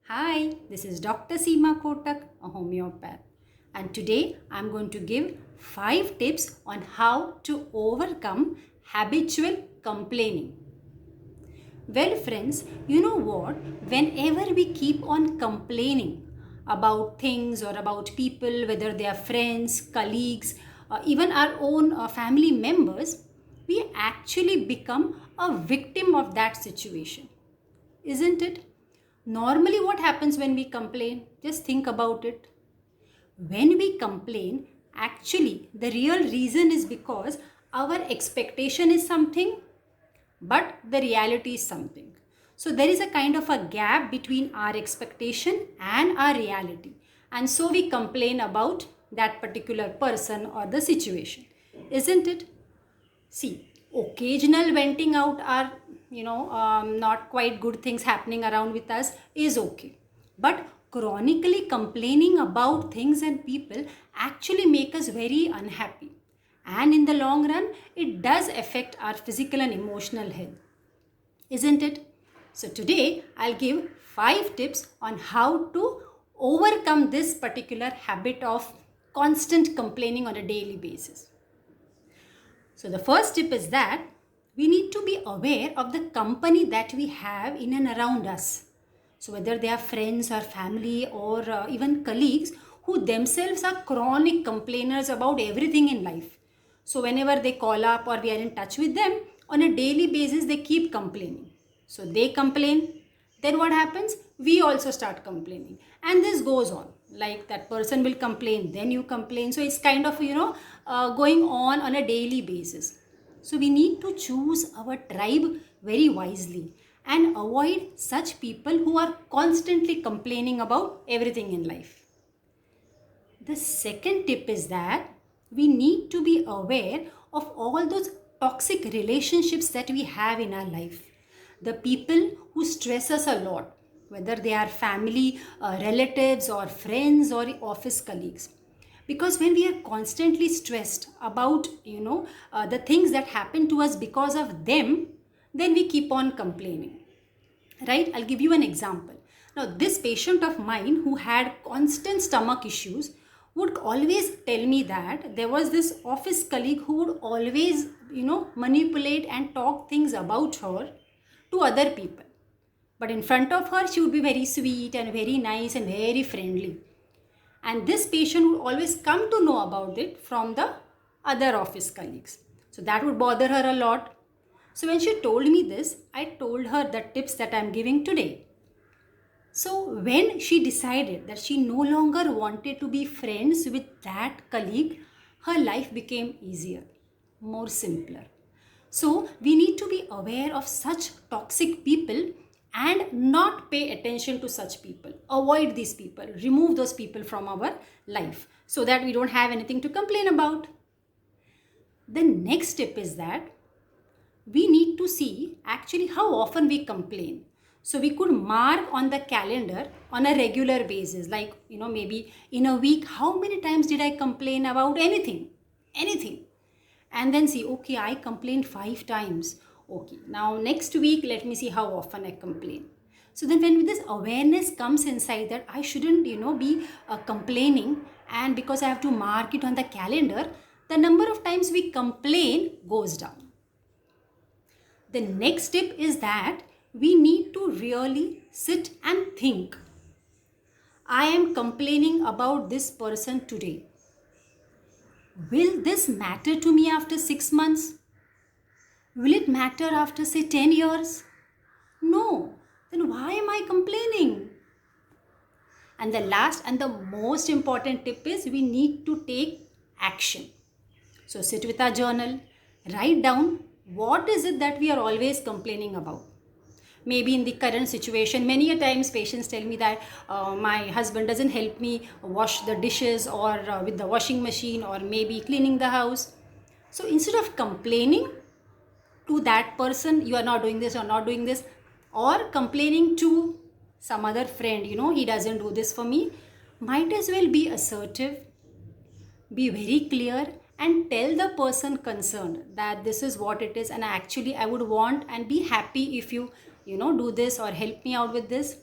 Hi, this is Dr. Seema Kotak, a homeopath, and today I'm going to give 5 tips on how to overcome habitual complaining. Well, friends, you know what? Whenever we keep on complaining about things or about people, whether they are friends, colleagues, even our own family members, we actually become a victim of that situation, isn't it? Normally, what happens when we complain? Just think about it. When we complain, actually, the real reason is because our expectation is something, but the reality is something. So, there is a kind of a gap between our expectation and our reality. And so, we complain about that particular person or the situation, isn't it? See, occasional venting out are, not quite good things happening around with us is okay. But chronically complaining about things and people actually make us very unhappy. And in the long run, it does affect our physical and emotional health, isn't it? So today I'll give 5 tips on how to overcome this particular habit of constant complaining on a daily basis. So, the first tip is that we need to be aware of the company that we have in and around us. So, whether they are friends or family or even colleagues who themselves are chronic complainers about everything in life. So, whenever they call up or we are in touch with them, on a daily basis, they keep complaining. So, they complain, then what happens? We also start complaining, and this goes on. Like that person will complain, then you complain. So it's kind of going on a daily basis. So we need to choose our tribe very wisely and avoid such people who are constantly complaining about everything in life. The second tip is that we need to be aware of all those toxic relationships that we have in our life. The people who stress us a lot, whether they are family, relatives, or friends, or office colleagues. Because when we are constantly stressed about, the things that happen to us because of them, then we keep on complaining, right? I'll give you an example. Now this patient of mine who had constant stomach issues would always tell me that there was this office colleague who would always manipulate and talk things about her to other people, but in front of her she would be very sweet and very nice and very friendly, and this patient would always come to know about it from the other office colleagues. So that would bother her a lot. So when she told me this, I told her the tips that I'm giving today. So when she decided that she no longer wanted to be friends with that colleague, her life became easier, more simpler. So we need to be aware of such toxic people and not pay attention to such people. Avoid these people, remove those people from our life so that we don't have anything to complain about. The next tip is that we need to see actually how often we complain. So we could mark on the calendar on a regular basis, like, maybe in a week, how many times did I complain about anything? Anything. And then see, okay, I complained 5 times. Okay, now next week, let me see how often I complain. So then when this awareness comes inside that I shouldn't, be complaining, and because I have to mark it on the calendar, the number of times we complain goes down. The next tip is that we need to really sit and think. I am complaining about this person today. Will this matter to me after 6 months? Will it matter after, say, 10 years? No. Then why am I complaining? And the last and the most important tip is we need to take action. So sit with our journal, write down what is it that we are always complaining about. Maybe in the current situation, many a times patients tell me that my husband doesn't help me wash the dishes or with the washing machine, or maybe cleaning the house. So instead of complaining to that person, you are not doing this or not doing this, or complaining to some other friend, he doesn't do this for me, might as well be assertive, be very clear, and tell the person concerned that this is what it is, and actually I would want and be happy if you do this or help me out with this.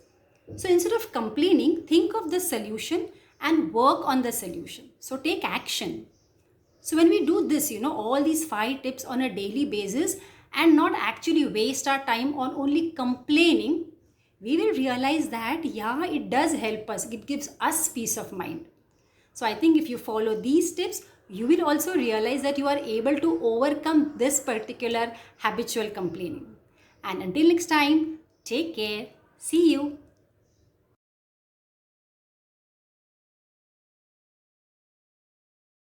So instead of complaining, think of the solution and work on the solution. So take action. So when we do this, all these 5 tips on a daily basis and not actually waste our time on only complaining, we will realize that, yeah, it does help us. It gives us peace of mind. So I think if you follow these tips, you will also realize that you are able to overcome this particular habitual complaining. And until next time, take care. See you.